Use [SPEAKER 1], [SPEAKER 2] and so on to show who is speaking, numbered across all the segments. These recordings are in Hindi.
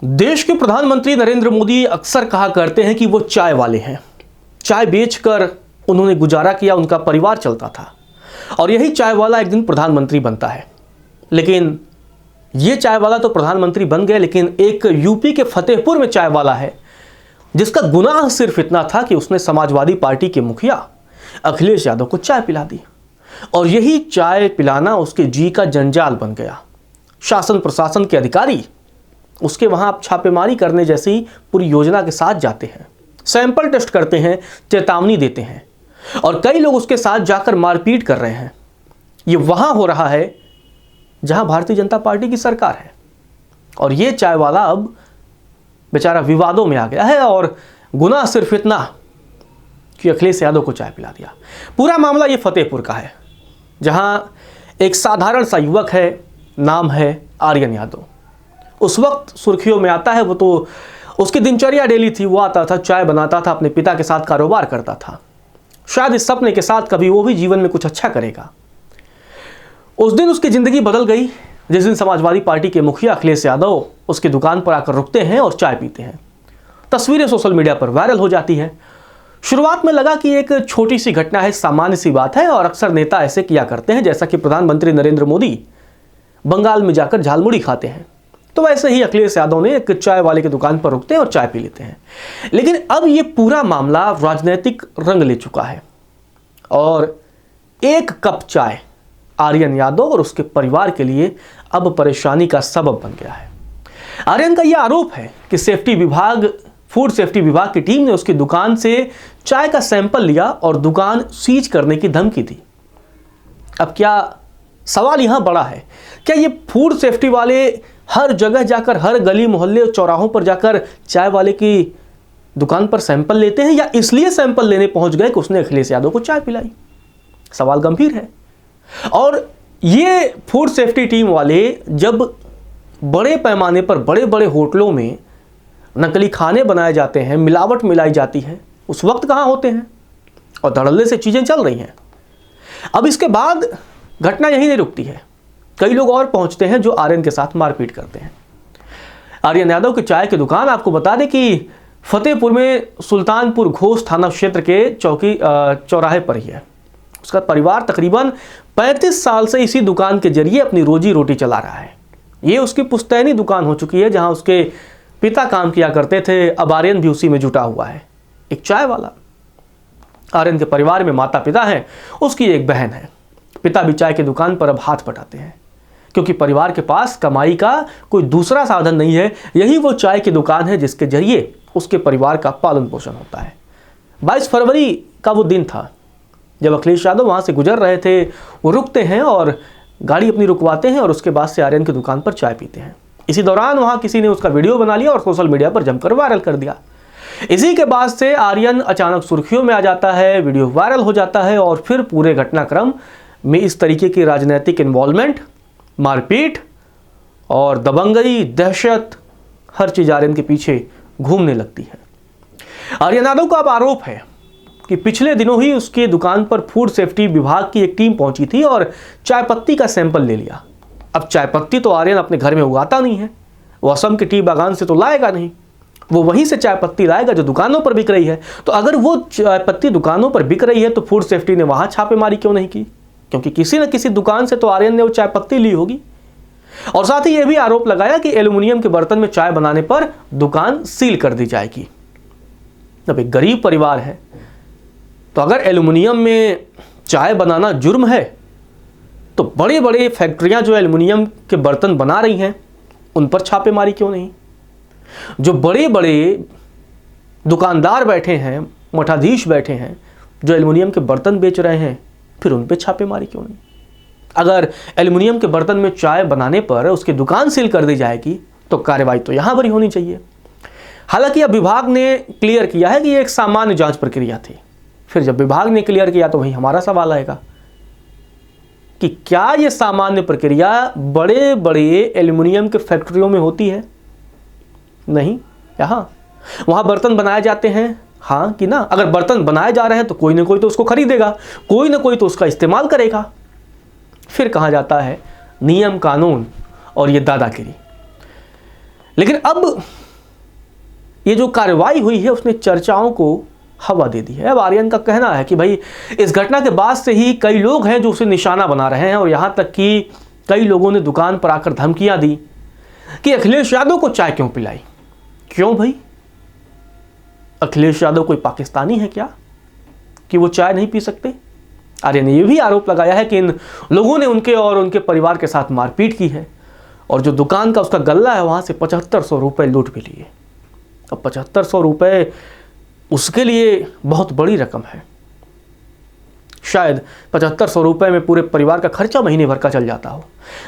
[SPEAKER 1] देश के प्रधानमंत्री नरेंद्र मोदी अक्सर कहा करते हैं कि वो चाय वाले हैं। चाय बेचकर उन्होंने गुजारा किया, उनका परिवार चलता था और यही चाय वाला एक दिन प्रधानमंत्री बनता है। लेकिन ये चाय वाला तो प्रधानमंत्री बन गया, लेकिन एक यूपी के फतेहपुर में चाय वाला है जिसका गुनाह सिर्फ इतना था कि उसने समाजवादी पार्टी के मुखिया अखिलेश यादव को चाय पिला दी और यही चाय पिलाना उसके जी का जंजाल बन गया। शासन प्रशासन के अधिकारी उसके वहां छापेमारी करने जैसी पूरी योजना के साथ जाते हैं, सैंपल टेस्ट करते हैं, चेतावनी देते हैं और कई लोग उसके साथ जाकर मारपीट कर रहे हैं। ये वहां हो रहा है जहां भारतीय जनता पार्टी की सरकार है और ये चाय वाला अब बेचारा विवादों में आ गया है और गुनाह सिर्फ इतना कि अखिलेश यादव को चाय पिला दिया। पूरा मामला ये फतेहपुर का है जहां एक साधारण सा युवक है, नाम है आर्यन यादव। उस वक्त सुर्खियों में आता है, वो तो उसकी दिनचर्या डेली थी, वो आता था, चाय बनाता था, अपने पिता के साथ कारोबार करता था, शायद इस सपने के साथ कभी वो भी जीवन में कुछ अच्छा करेगा। उस दिन उसकी जिंदगी बदल गई जिस दिन समाजवादी पार्टी के मुखिया अखिलेश यादव उसकी दुकान पर आकर रुकते हैं और चाय पीते हैं। तस्वीरें सोशल मीडिया पर वायरल हो जाती हैं। शुरुआत में लगा कि एक छोटी सी घटना है, सामान्य सी बात है और अक्सर नेता ऐसे किया करते हैं, जैसा कि प्रधानमंत्री नरेंद्र मोदी बंगाल में जाकर झालमुड़ी खाते हैं, तो वैसे ही अखिलेश यादव ने एक चाय वाले की दुकान पर रुकते हैं और चाय पी लेते हैं। लेकिन अब ये पूरा मामला राजनीतिक रंग ले चुका है और एक कप चाय आर्यन यादव और उसके परिवार के लिए अब परेशानी का सबब बन गया है। आर्यन का यह आरोप है कि फूड सेफ्टी विभाग की टीम ने उसकी दुकान से चाय का सैंपल लिया और दुकान सीज करने की धमकी दी। अब क्या सवाल यहां बड़ा है, क्या ये फूड सेफ्टी वाले हर जगह जाकर, हर गली मोहल्ले और चौराहों पर जाकर चाय वाले की दुकान पर सैंपल लेते हैं या इसलिए सैंपल लेने पहुंच गए कि उसने अखिलेश यादव को चाय पिलाई? सवाल गंभीर है। और ये फूड सेफ्टी टीम वाले जब बड़े पैमाने पर बड़े बड़े होटलों में नकली खाने बनाए जाते हैं, मिलावट मिलाई जाती है, उस वक्त कहां होते हैं और धड़ल्ले से चीजें चल रही हैं। अब इसके बाद घटना यही नहीं रुकती है, कई लोग और पहुंचते हैं जो आर्यन के साथ मारपीट करते हैं। आर्यन यादव की चाय की दुकान, आपको बता दें कि फतेहपुर में सुल्तानपुर घोष थाना क्षेत्र के चौराहे पर ही है। उसका परिवार तकरीबन 35 साल से इसी दुकान के जरिए अपनी रोजी रोटी चला रहा है। ये उसकी पुश्तैनी दुकान हो चुकी है जहां उसके पिता काम किया करते थे, अब आर्यन भी उसी में जुटा हुआ है, एक चाय वाला। आर्यन के परिवार में माता पिता हैं, उसकी एक बहन है। पिता भी चाय की दुकान पर अब हाथ बटाते हैं क्योंकि परिवार के पास कमाई का कोई दूसरा साधन नहीं है। यही वो चाय की दुकान है जिसके जरिए उसके परिवार का पालन पोषण होता है। 22 फरवरी का वो दिन था जब अखिलेश यादव वहां से गुजर रहे थे। वो रुकते हैं और गाड़ी अपनी रुकवाते हैं और उसके बाद से आर्यन की दुकान पर चाय पीते हैं। इसी दौरान वहां किसी ने उसका वीडियो बना लिया और सोशल मीडिया पर जमकर वायरल कर दिया। इसी के बाद से आर्यन अचानक सुर्खियों में आ जाता है, वीडियो वायरल हो जाता है और फिर पूरे घटनाक्रम में इस तरीके की राजनीतिक इन्वॉल्वमेंट, मारपीट और दबंगई, दहशत, हर चीज आर्यन के पीछे घूमने लगती है। आर्यन यादव का अब आरोप है कि पिछले दिनों ही उसकी दुकान पर फूड सेफ्टी विभाग की एक टीम पहुंची थी और चाय पत्ती का सैंपल ले लिया। अब चाय पत्ती तो आर्यन अपने घर में उगाता नहीं है, वो असम के टी बागान से तो लाएगा नहीं, वो वहीं से चाय पत्ती लाएगा जो दुकानों पर बिक रही है। तो अगर वो चाय पत्ती दुकानों पर बिक रही है तो फूड सेफ्टी ने वहां छापेमारी क्यों नहीं की? क्योंकि किसी न किसी दुकान से तो आर्यन ने वो चाय पत्ती ली होगी। और साथ ही यह भी आरोप लगाया कि एल्यूमिनियम के बर्तन में चाय बनाने पर दुकान सील कर दी जाएगी। अब एक गरीब परिवार है तो अगर एल्यूमिनियम में चाय बनाना जुर्म है तो बड़े बड़े फैक्ट्रियां जो एल्यूमिनियम के बर्तन बना रही हैं उन पर छापेमारी क्यों नहीं? जो बड़े बड़े दुकानदार बैठे हैं, मठाधीश बैठे हैं जो एल्यूमिनियम के बर्तन बेच रहे हैं, फिर उन पर छापेमारी क्यों नहीं? अगर एल्यूमिनियम के बर्तन में चाय बनाने पर उसकी दुकान सील कर दी जाएगी तो कार्रवाई तो यहां पर ही होनी चाहिए। हालांकि अब विभाग ने क्लियर किया है कि यह एक सामान्य जांच प्रक्रिया थी। फिर जब विभाग ने क्लियर किया तो वहीं हमारा सवाल आएगा कि क्या यह सामान्य प्रक्रिया बड़े बड़े एल्यूमिनियम के फैक्ट्रियों में होती है? नहीं, वहां बर्तन बनाए जाते हैं, हाँ कि ना? अगर बर्तन बनाए जा रहे हैं तो कोई ना कोई तो उसको खरीदेगा, कोई ना कोई तो उसका इस्तेमाल करेगा। फिर कहा जाता है नियम कानून और ये दादागिरी। लेकिन अब ये जो कार्रवाई हुई है उसने चर्चाओं को हवा दे दी है। अब आर्यन का कहना है कि भाई इस घटना के बाद से ही कई लोग हैं जो उसे निशाना बना रहे हैं और यहां तक कि कई लोगों ने दुकान पर आकर धमकियां दी कि अखिलेश यादव को चाय क्यों पिलाई। क्यों भाई, अखिलेश यादव कोई पाकिस्तानी है क्या कि वो चाय नहीं पी सकते? आर्यन ने यह भी आरोप लगाया है कि इन लोगों ने उनके और उनके परिवार के साथ मारपीट की है और जो दुकान का उसका गल्ला है वहां से 7500 रुपए लूट भी लिए। अब 7500 रुपए उसके लिए बहुत बड़ी रकम है। शायद 7500 रुपए में पूरे परिवार का खर्चा महीने भर का चल जाता हो।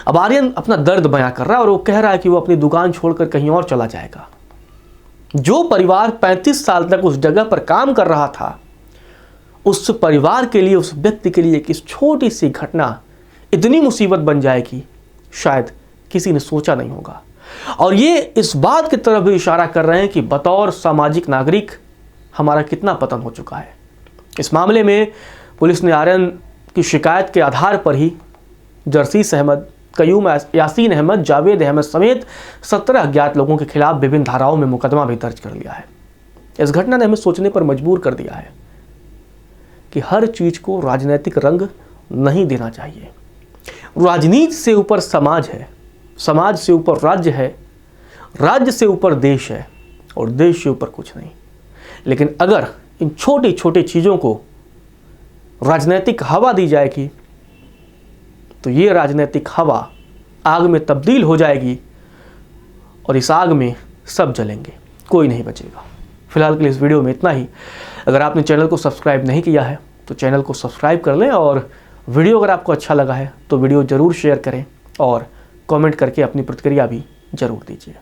[SPEAKER 1] अब आर्यन अपना दर्द बयां कर रहा है और वो कह रहा है कि वो अपनी दुकान छोड़कर कहीं और चला जाएगा। जो परिवार 35 साल तक उस जगह पर काम कर रहा था, उस परिवार के लिए, उस व्यक्ति के लिए इस छोटी सी घटना इतनी मुसीबत बन जाएगी, शायद किसी ने सोचा नहीं होगा। और ये इस बात की तरफ भी इशारा कर रहे हैं कि बतौर सामाजिक नागरिक हमारा कितना पतन हो चुका है। इस मामले में पुलिस ने आर्यन की शिकायत के आधार पर ही जरसीस अहमद, कयूम यासीन अहमद, जावेद अहमद समेत 17 अज्ञात लोगों के खिलाफ विभिन्न धाराओं में मुकदमा भी दर्ज कर लिया है। इस घटना ने हमें सोचने पर मजबूर कर दिया है कि हर चीज को राजनीतिक रंग नहीं देना चाहिए। राजनीति से ऊपर समाज है, समाज से ऊपर राज्य है, राज्य से ऊपर देश है और देश से ऊपर कुछ नहीं। लेकिन अगर इन छोटी छोटी चीज़ों को राजनीतिक हवा दी जाएगी तो ये राजनीतिक हवा आग में तब्दील हो जाएगी और इस आग में सब जलेंगे, कोई नहीं बचेगा। फिलहाल के लिए इस वीडियो में इतना ही। अगर आपने चैनल को सब्सक्राइब नहीं किया है तो चैनल को सब्सक्राइब कर लें और वीडियो अगर आपको अच्छा लगा है तो वीडियो ज़रूर शेयर करें और कमेंट करके अपनी प्रतिक्रिया भी ज़रूर दीजिए।